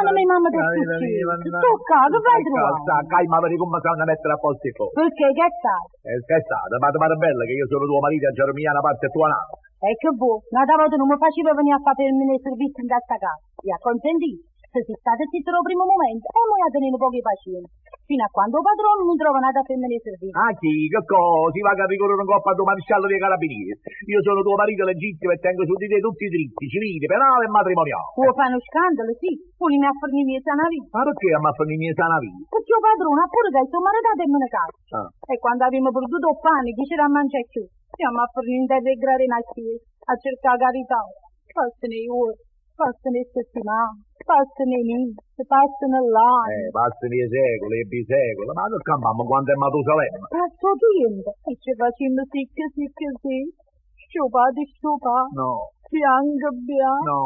la mia mamma del successo. Tocca, che vai trovare? Calma, vedi come stanno a mettere a posto i po'. Perché che è stato? Che è stato? Ma ti pare bella che io sono tuo marito a Germania una parte tua nave. E che vuoi? Una volta non mi faceva venire a fare per me servizio in questa casa. E ha consentito. Se si state zitto al primo momento, e mo' a tenere un po' di pazienza. Fino a quando il padrone non trova nada per me nei servizi. Ah sì, che cosa? Si va a ricorrere un coppa a tuo maresciallo dei carabinieri. Io sono tuo marito legittimo e tengo su di te tutti i diritti, civili, penali e matrimoniali. Vuoi fare uno scandalo, sì. Poi mi ha fornito mia sana vita. Ma perché a me ha fornito mia sana vita? Perché il padrone ha pure detto maritato e me ne caccia. E quando abbiamo perduto il pane, chi c'era a mangiare più? Siamo a fornire delle grane a cercare carità. Passano i ore, passano le settimane. Passano i mesi, passano l'anno. Passano i secoli e bisecoli. Ma che campammo quando è Matusalemme? Passo tempo. E ci facciamo sì. Sciupati. No. Bianco. No.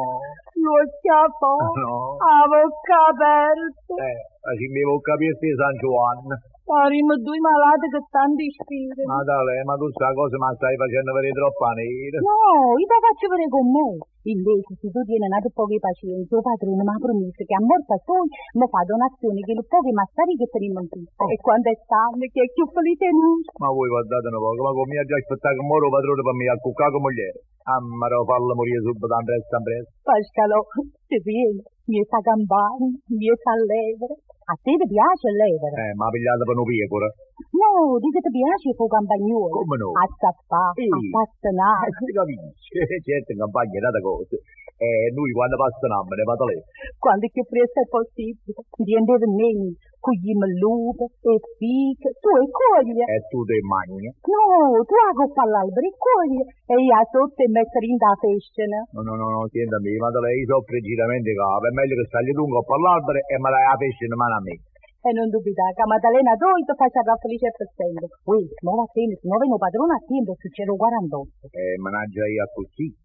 Lo schiaffo. No. A bocca aperta. Facciamo bocca aperta di San Giovanni. Saremo due malati che stanno di spirito. Ma dai, ma tu sta cosa ma stai facendo vedere troppo nera. No, io la faccio vedere con me. Invece, se tu tieni un po' di pazienza, il padrone mi ha promesso che a morte sua mi fa donazioni che lo pochi massari che tenemo in tutto. E quando è stanno, che è più felice noi. Ma voi guardate un po', ma come mi ha già aspettato che moro padrone per me a cuccare come mogliere. Ammaro, fallo morire subito, presto. Pascalo, ti vieni, mi sa campani, mi sa levere. A te ti piace levere? Ma pigliata per un pecora. No, dico ti piace il campagnolo. Come no? A zappare, a pastonare. Si capisce, certo in campagna è una cosa. Noi quando passano ne vado lì. Quando più presto è possibile, riendevo meno, cogliamo lupe e fiche, tu e coglie. E tu te magni? No, tu a coppa all'albero e coglie, e io sotto e mettere in da festione. No, sentami, vado lì, io soffro giramente capo, è meglio che stai tu un coppa all'albero e me la festione mano a me. E non dubitare che Maddalena Doi ti faccia felice per sempre. Ui, nuova fine, se non vengo padrone a tempo, succede 48. Managgia io così.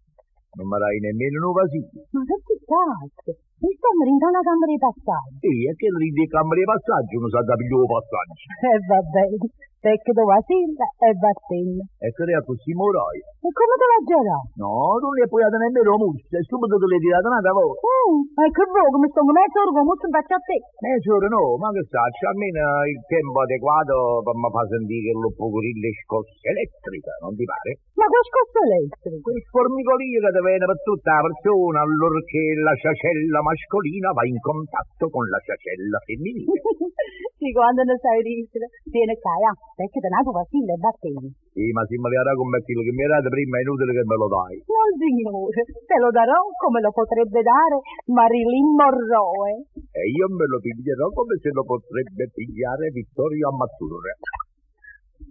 Non mi dai nemmeno un vasino. Ma che ti cazzo? Mi stiamo in una camera di passaggio. Sì, e che ridi di camera di passaggio, non sa da pigliare il passaggio. Va bene, perché dove vasilla e vattene. E che è così morai? E come te la girà? No, non le puoi dare nemmeno un musto, e subito te le tirate una volta. E che vuoi, come sto mezz'ora come musto in faccia a te? Mezz'ora no, ma che sa, c'è almeno il tempo adeguato per mi far sentire che l'ho pocorille scosse elettrica, non ti pare? Ma che scosse elettrica? Quel formicolio che ti viene per tutta la persona allorché la ciacella mascolina va in contatto con la ciacella femminile. Sì, quando ne sai ridere. Tiene caia, perché te nato vasilla e batteni. Sì, ma se me le darà come quello che mi hai dato prima è inutile che me lo dai. Non signore, te lo darò come lo potrebbe dare Marilyn Monroe. E io me lo piglierò come se lo potrebbe pigliare Vittorio Ammazzurre.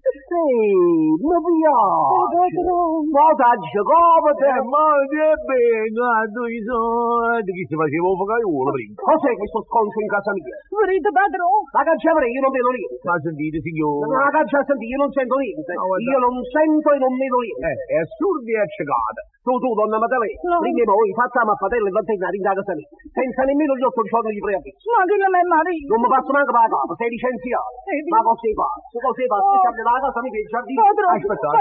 Sì, mi piace. Ma taccia come te, ma che bene, tu i soldi, chi si faceva un focaiolo prima? Cos'è questo sconcio in casa mia? Venite padrone. La caccia avrei, io non vedo niente. Ma sentite, signore. La caccia a sentire, io non sento niente. No, io non sento e non vedo niente. È assurdo e accecata. Tu, donna Maddalena, No. prima noi facciamo a fratello e vantennare in casa mia, senza nemmeno gli 8 giorni di preavviso. Ma che non è marito? Non mi passo manco per la casa, sei licenziato. Ma cos'è pazzo? Stiamo nella casa mia per il giardino. Padrone, Aspettate,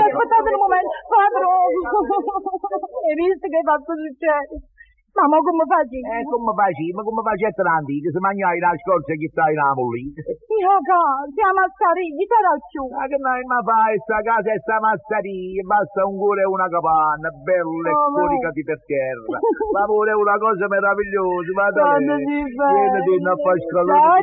aspettate un momento. Padrone. Hai visto che hai fatto succedere? Ma come faccio? Ma come fai a tranti? Che se mangiai la scorsa che stai in amollita? Io siamo a Sarigli, sarà più. Ma che ma fai sta casa e sta massaria? Basta un cuore e una capanna, bella e coricati per terra. Ma pure una cosa meravigliosa, ma dai, vieni a fare scalone.